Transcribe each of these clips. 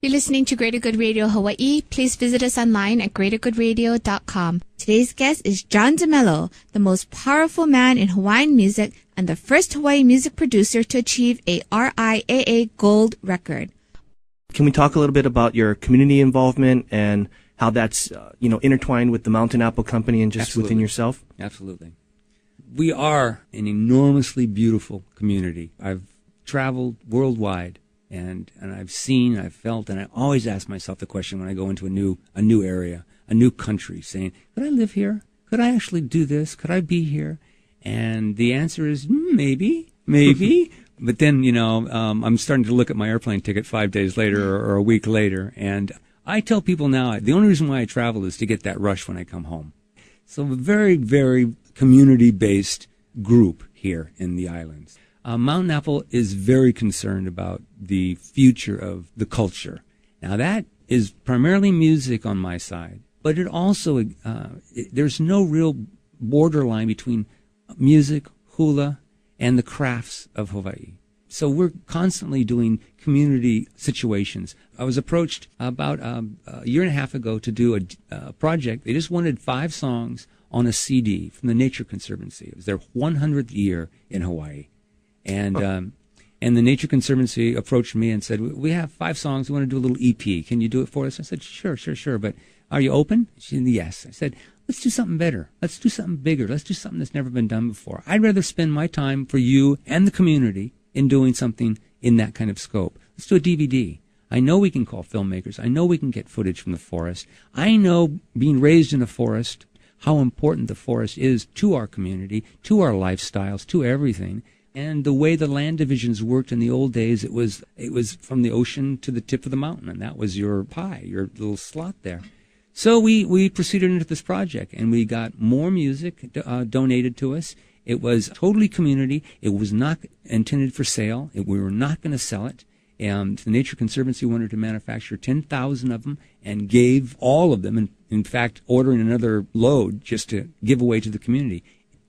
You're listening to Greater Good Radio Hawaii. Please visit us online at greatergoodradio.com. Today's guest is JON de MELLO, the most powerful man in Hawaiian music and the first Hawaii music producer to achieve a RIAA gold record. Can we talk a little bit about your community involvement and how that's intertwined with the Mountain Apple Company and just Absolutely. Within yourself? Absolutely. We are an enormously beautiful community. I've traveled worldwide. And I've seen, I've felt, and I always ask myself the question when I go into a new area, a new country, saying, could I live here? Could I actually do this? Could I be here? And the answer is maybe. But then, I'm starting to look at my airplane ticket 5 days later or a week later. And I tell people now, the only reason why I travel is to get that rush when I come home. So a very, very community-based group here in the islands. Mountain Apple is very concerned about the future of the culture. Now, that is primarily music on my side, but it also, there's no real borderline between music, hula, and the crafts of Hawaii. So we're constantly doing community situations. I was approached about a year and a half ago to do a project. They just wanted 5 songs on a CD from the Nature Conservancy. It was their 100th year in Hawaii. And the Nature Conservancy approached me and said, we have 5 songs. We want to do a little EP. Can you do it for us? I said, sure. But are you open? She said, yes. I said, let's do something better. Let's do something bigger. Let's do something that's never been done before. I'd rather spend my time for you and the community in doing something in that kind of scope. Let's do a DVD. I know we can call filmmakers. I know we can get footage from the forest. I know, being raised in a forest, how important the forest is to our community, to our lifestyles, to everything. And the way the land divisions worked in the old days, it was from the ocean to the tip of the mountain, and that was your pie, your little slot there. So we proceeded into this project, and we got more music donated to us. It was totally community. It was not intended for sale. We were not going to sell it. And the Nature Conservancy wanted to manufacture 10,000 of them and gave all of them, and in fact, ordering another load just to give away to the community.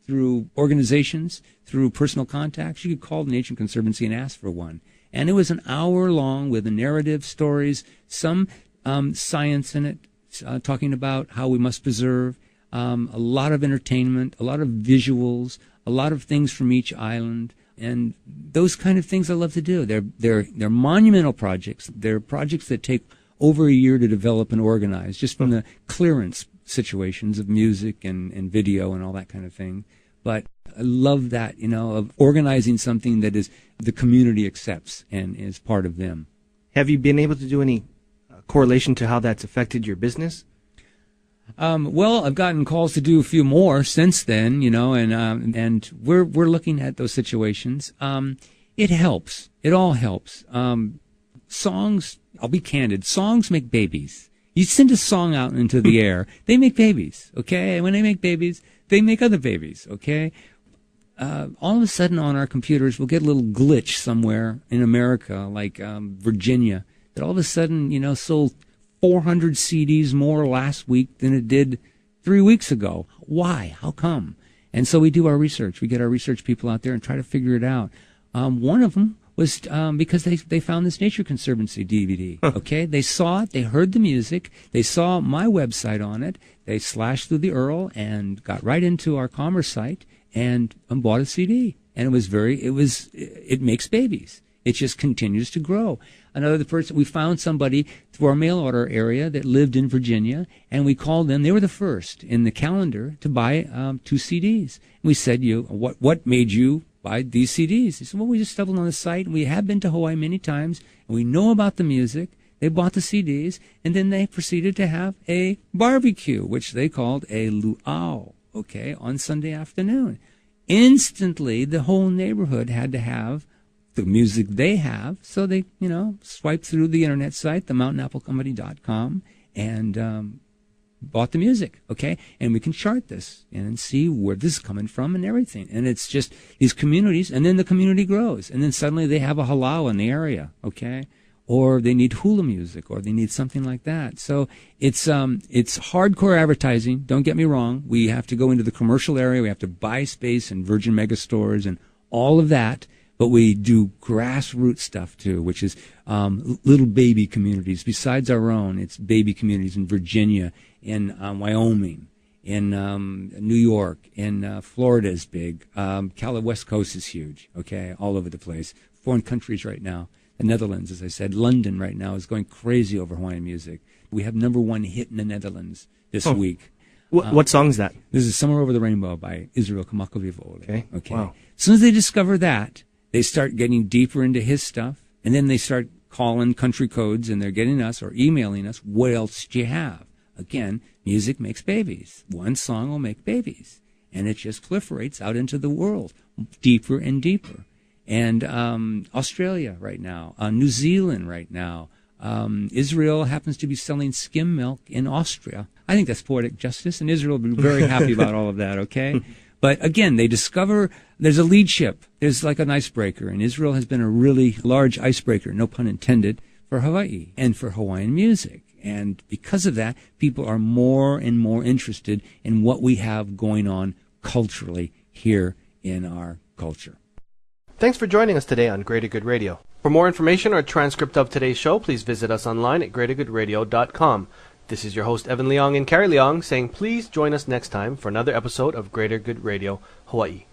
Through organizations, through personal contacts, you could call the Nature Conservancy and ask for one. And it was an hour long with a narrative, stories, some science in it, talking about how we must preserve, a lot of entertainment, a lot of visuals, a lot of things from each island. And those kind of things I love to do. They're monumental projects. They're projects that take over a year to develop and organize, just from the clearance situations of music and video and all that kind of thing. But I love that, of organizing something that is the community accepts and is part of them. Have you been able to do any correlation to how that's affected your business? Well, I've gotten calls to do a few more since then, and we're looking at those situations. It helps. It all helps. Songs, I'll be candid, songs make babies. You send a song out into the air, they make babies, okay? And when they make babies, they make other babies, okay? All of a sudden on our computers, we'll get a little glitch somewhere in America, like Virginia, that all of a sudden, sold 400 CDs more last week than it did 3 weeks ago. Why? How come? And so we do our research. We get our research people out there and try to figure it out. One of them was because they found this Nature Conservancy DVD, okay? They saw it, they heard the music, they saw my website on it, they slashed through the URL and got right into our commerce site and bought a CD. And it makes babies. It just continues to grow. Another person, we found somebody through our mail order area that lived in Virginia, and we called them. They were the first in the calendar to buy 2 CDs. And we said, what made you buy these CDs? He said, well, we just stumbled on the site, and we have been to Hawaii many times, and we know about the music. They bought the CDs, and then they proceeded to have a barbecue, which they called a luau, okay, on Sunday afternoon. Instantly, the whole neighborhood had to have the music they have, so they, swiped through the internet site, themountaineapplecompany.com, and bought the music, okay? And we can chart this and see where this is coming from and everything. And it's just these communities, and then the community grows, and then suddenly they have a halau in the area, okay? Or they need hula music, or they need something like that. So it's hardcore advertising, don't get me wrong. We have to go into the commercial area, we have to buy space in Virgin Megastores and all of that. But we do grassroots stuff too, which is little baby communities. Besides our own, it's baby communities in Virginia, in Wyoming, in New York, in Florida is big. West Coast is huge, okay, all over the place. Foreign countries right now. The Netherlands, as I said, London right now is going crazy over Hawaiian music. We have #1 hit in the Netherlands this week. What song is that? This is Somewhere Over the Rainbow by Israel Kamakawiwo'ole. Okay. Wow. As soon as they discover that, they start getting deeper into his stuff, and then they start calling country codes, and they're getting us or emailing us, what else do you have? Again, music makes babies. One song will make babies, and it just proliferates out into the world, deeper and deeper. And Australia right now, New Zealand right now, Israel happens to be selling skim milk in Austria. I think that's poetic justice, and Israel will be very happy about all of that, okay? But again, they discover there's a lead ship. There's like an icebreaker, and Israel has been a really large icebreaker, no pun intended, for Hawaii and for Hawaiian music. And because of that, people are more and more interested in what we have going on culturally here in our culture. Thanks for joining us today on Greater Good Radio. For more information or a transcript of today's show, please visit us online at greatergoodradio.com. This is your host, Evan Leong and Carrie Leong, saying please join us next time for another episode of Greater Good Radio Hawaii.